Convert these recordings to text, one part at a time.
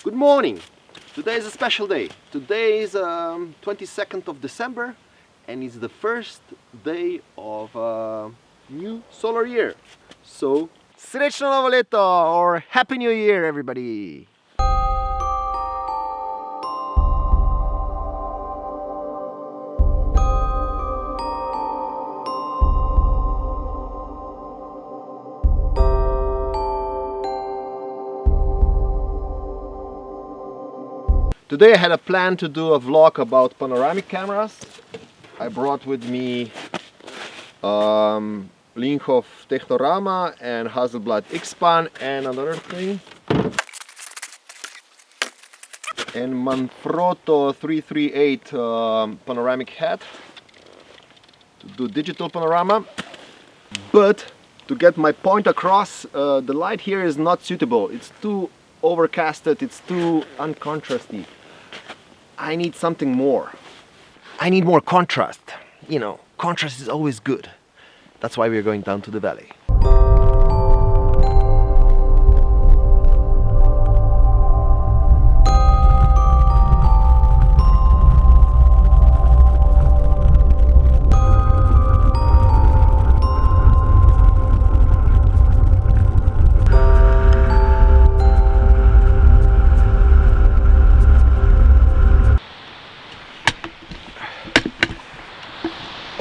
Good morning! Today is a special day. Today is 22nd of December and it's the first day of new solar year. So, Srećno novo leto or Happy New Year everybody! Today I had a plan to do a vlog about panoramic cameras. I brought with me Linhof Technorama and Hasselblad X-Pan and another thing. And Manfrotto 338 panoramic head to do digital panorama. But to get my point across, the light here is not suitable. It's too overcasted, it's too uncontrasty. I need something more. I need more contrast. You know, contrast is always good. That's why we're going down to the valley.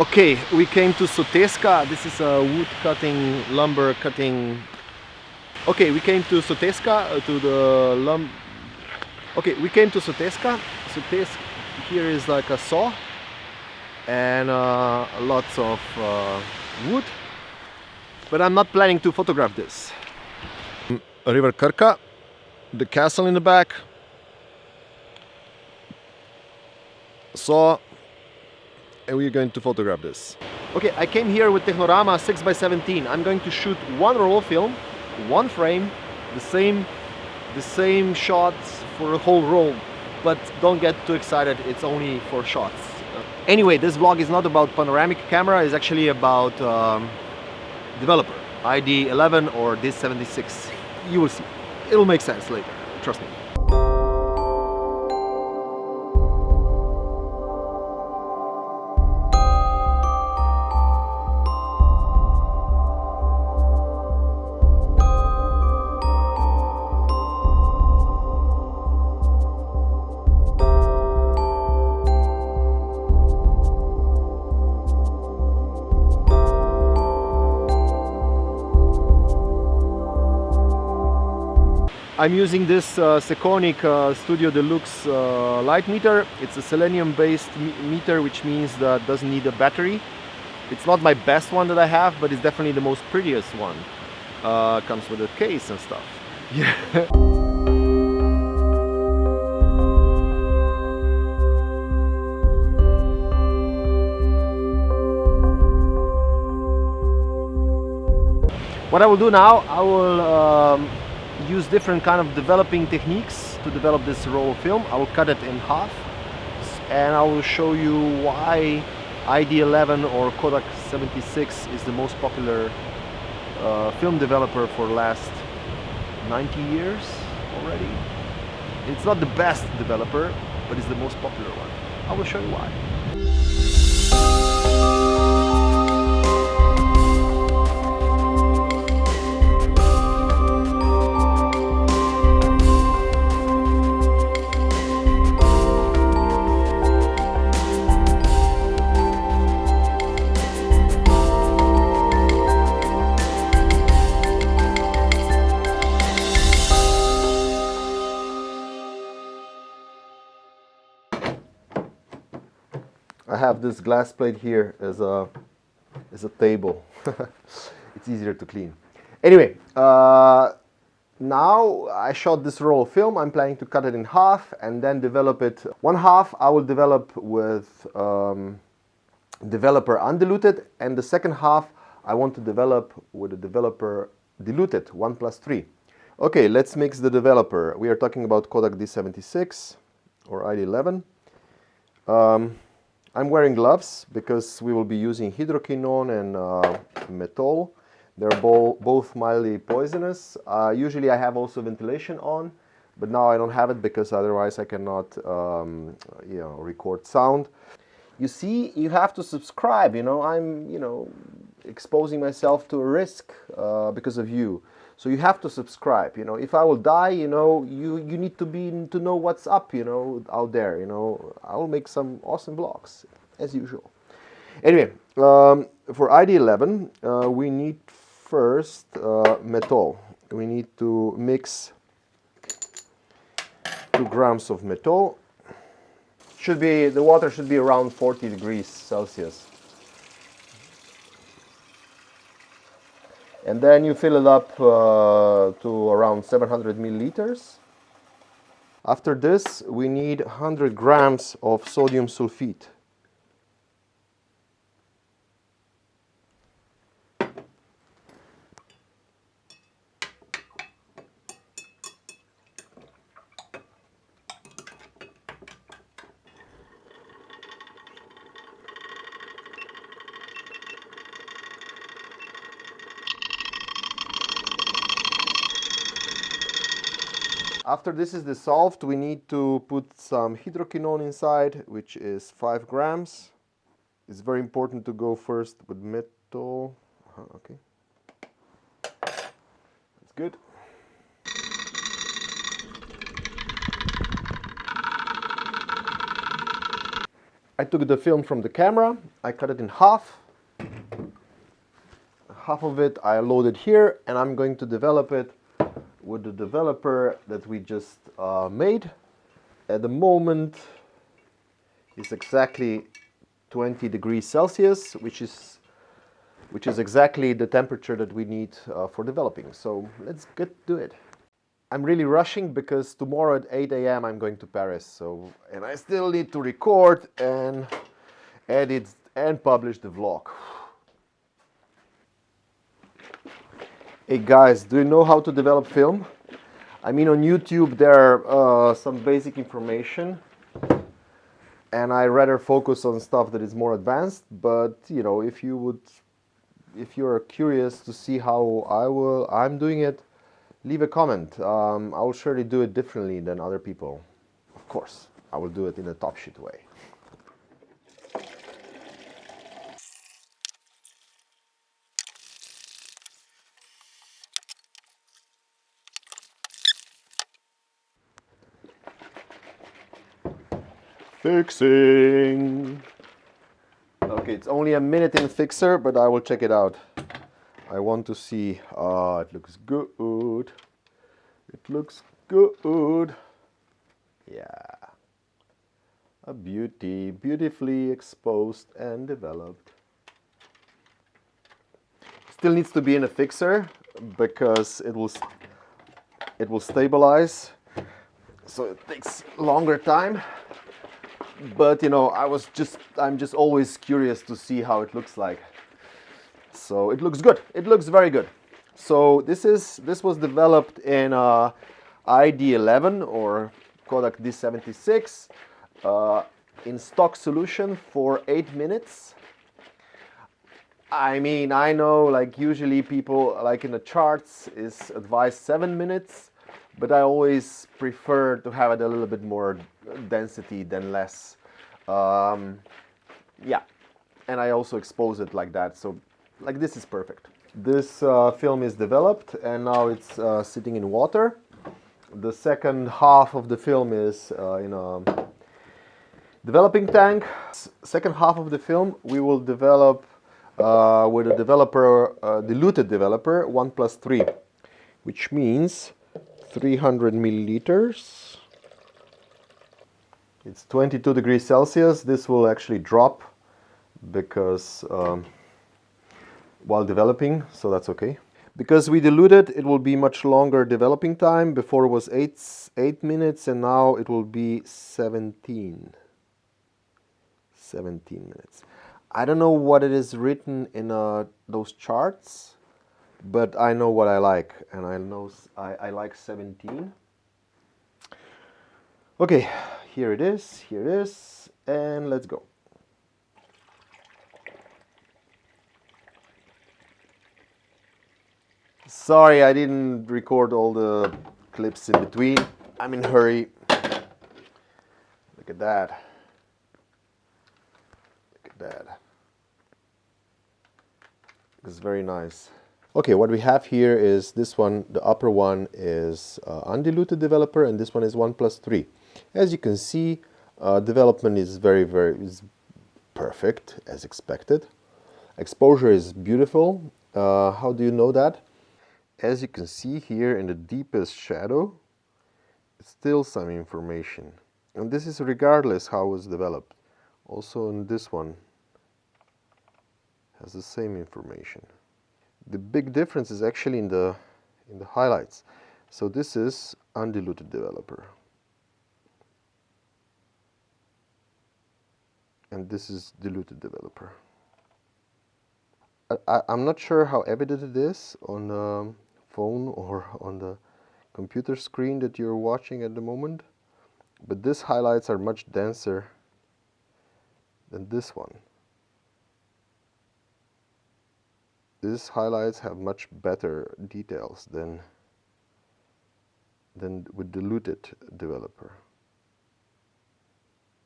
Okay, we came to Soteska. This is a wood cutting, lumber cutting. Okay, we came to Soteska we came to Soteska. Soteska here is like a saw and lots of wood. But I'm not planning to photograph this. River Krka, the castle in the back. Saw. And we're going to photograph this. Okay, I came here with Technorama 6x17. I'm going to shoot one roll film, one frame, the same shots for the whole roll. But don't get too excited, it's only for shots. Anyway, this vlog is not about panoramic camera, it's actually about developer, ID-11 or D-76. You will see. It'll make sense later, trust me. I'm using this Sekonic Studio Deluxe light meter. It's a selenium based meter, which means that it doesn't need a battery. It's not my best one that I have, but it's definitely the most prettiest one. Comes with a case and stuff. Yeah. What I will do now, I will use different kind of developing techniques to develop this roll film. I will cut it in half and I will show you why ID-11 or Kodak 76 is the most popular film developer for the last 90 years already. It's not the best developer, but it's the most popular one. I will show you why. I have this glass plate here as a table. It's easier to clean. Anyway, now I shot this roll of film. I'm planning to cut it in half and then develop it. One half I will develop with developer undiluted, and the second half I want to develop with a developer diluted 1+3. Okay, let's mix the developer. We are talking about Kodak D-76 or ID-11. I'm wearing gloves because we will be using hydroquinone and menthol. They're both mildly poisonous. Usually I have also ventilation on, but now I don't have it because otherwise I cannot, record sound. You see, you have to subscribe. I'm, exposing myself to a risk because of you. So you have to subscribe. If I will die, you need to know what's up, out there. I will make some awesome vlogs as usual. Anyway, for ID-11, we need first metal. We need to mix 2 grams of metal. The water should be around 40 degrees Celsius. And then you fill it up to around 700 milliliters. After this, we need 100 grams of sodium sulfate. After this is dissolved, we need to put some hydroquinone inside, which is 5 grams. It's very important to go first with metal. Okay. That's good. I took the film from the camera, I cut it in half. Half of it I loaded here, and I'm going to develop it with the developer that we just made. At the moment, it's exactly 20 degrees Celsius, which is exactly the temperature that we need for developing. So let's get to it. I'm really rushing because tomorrow at 8 a.m. I'm going to Paris. And I still need to record and edit and publish the vlog. Hey guys, do you know how to develop film? I mean, on YouTube there are some basic information, and I rather focus on stuff that is more advanced. But if you're curious to see how I'm doing it, leave a comment. I will surely do it differently than other people. Of course, I will do it in a top shit way. Fixing. Okay, it's only a minute in fixer, but I will check it out. I want to see. It looks good. It looks good. Yeah. A beauty, beautifully exposed and developed. Still needs to be in a fixer because it will stabilize. So it takes longer time. But I'm just always curious to see how it looks like. So it looks good. It looks very good. So this was developed in ID-11 or Kodak D-76 in stock solution for 8 minutes. I mean, I know like usually people like in the charts is advised 7 minutes. But I always prefer to have it a little bit more density than less. Yeah, and I also expose it like that. So like this is perfect. This film is developed and now it's sitting in water. The second half of the film is in a developing tank. Second half of the film we will develop with a developer, diluted developer 1+3, which means 300 milliliters. It's 22 degrees Celsius. This will actually drop because while developing, so that's okay. Because we diluted, it will be much longer developing time. Before it was 8 minutes and now it will be 17 minutes. I don't know what it is written in those charts, but I know what I like, and I know I like 17. Okay, here it is, and let's go. Sorry, I didn't record all the clips in between. I'm in a hurry. Look at that. Look at that. It's very nice. Okay, what we have here is this one. The upper one is undiluted developer, and this one is 1+3. As you can see, development is very perfect, as expected. Exposure is beautiful. How do you know that? As you can see here in the deepest shadow, it's still some information. And this is regardless how it was developed. Also in this one has the same information. The big difference is actually in the highlights. So this is undiluted developer. And this is diluted developer. I'm not sure how evident it is on the phone or on the computer screen that you're watching at the moment, but these highlights are much denser than this one. These highlights have much better details than with diluted developer.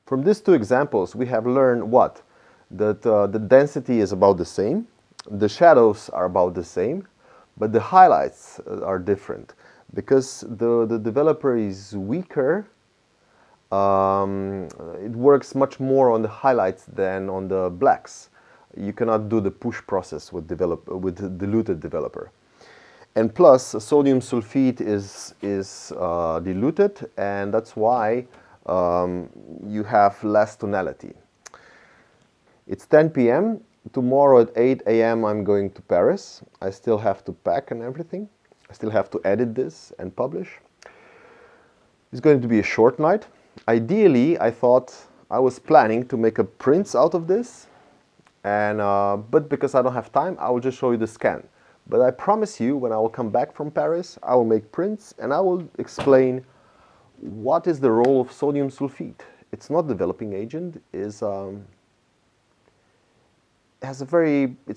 From these two examples, we have learned what? That the density is about the same, the shadows are about the same, but the highlights are different. Because the developer is weaker, it works much more on the highlights than on the blacks. You cannot do the push process with diluted developer. And plus, sodium sulfite is diluted, and that's why you have less tonality. It's 10 p.m. Tomorrow at 8 a.m. I'm going to Paris. I still have to pack and everything. I still have to edit this and publish. It's going to be a short night. Ideally, I was planning to make a prints out of this, and but because I don't have time, I will just show you the scan. But I promise you, when I will come back from Paris, I will make prints and I will explain what is the role of sodium sulfite. It's not developing agent. It's a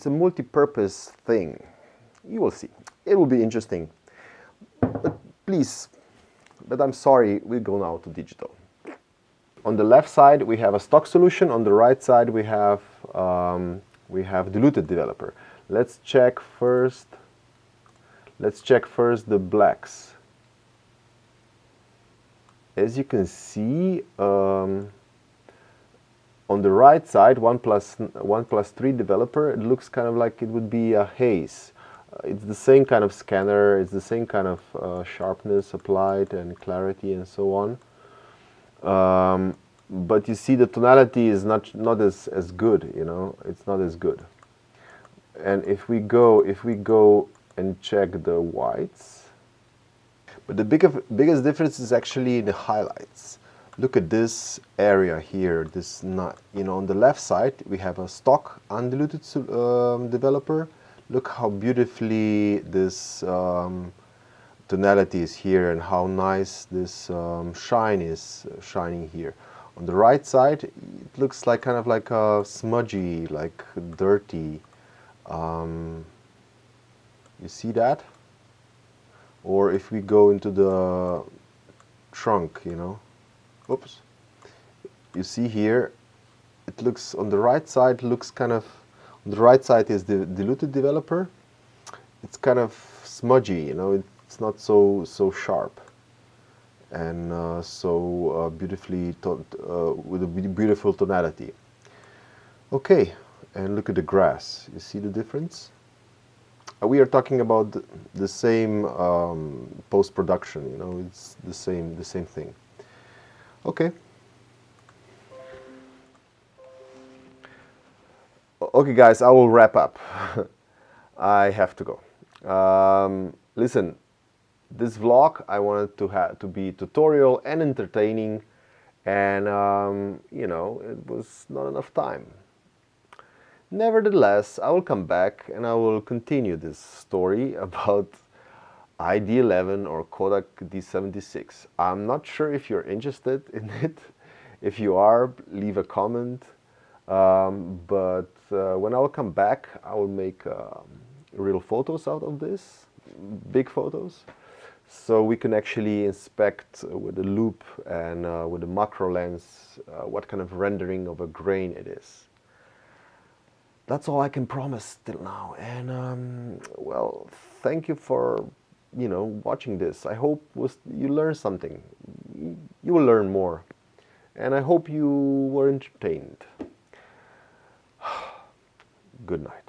multi-purpose thing. You will see. It will be interesting. But please, I'm sorry, we go now to digital. On the left side, we have a stock solution. On the right side, we have diluted developer. Let's check first the blacks. As you can see, on the right side, 1+3 developer, it looks kind of like it would be a haze. It's the same kind of scanner, it's the same kind of sharpness applied and clarity and so on. But you see the tonality is not as good, you know, it's not as good. And if we go and check the whites, but the biggest difference is actually in the highlights. Look at this area here. On the left side we have a stock undiluted developer. Look how beautifully this tonality is here and how nice this shine is shining here. On the right side, it looks like kind of like a smudgy, like dirty. You see that? Or if we go into the trunk, you know, oops, you see here, it looks on the right side, looks kind of, on the right side is the diluted developer. It's kind of smudgy, you know, it's not so sharp and beautifully with a beautiful tonality. Okay, and look at the grass. You see the difference? We are talking about the same post-production, you know, it's the same thing. Okay. Okay, guys, I will wrap up. I have to go. Listen, this vlog I wanted to be tutorial and entertaining, and you know, it was not enough time. Nevertheless, I will come back and I will continue this story about ID-11 or Kodak D-76. I'm not sure if you're interested in it. If you are, leave a comment. But when I will come back, I will make real photos out of this, big photos. so we can actually inspect with a loupe and with a macro lens what kind of rendering of a grain it is. That's all I can promise till now, and well, thank you for watching this. I hope you learned something. You will learn more, and I hope you were entertained. Good night.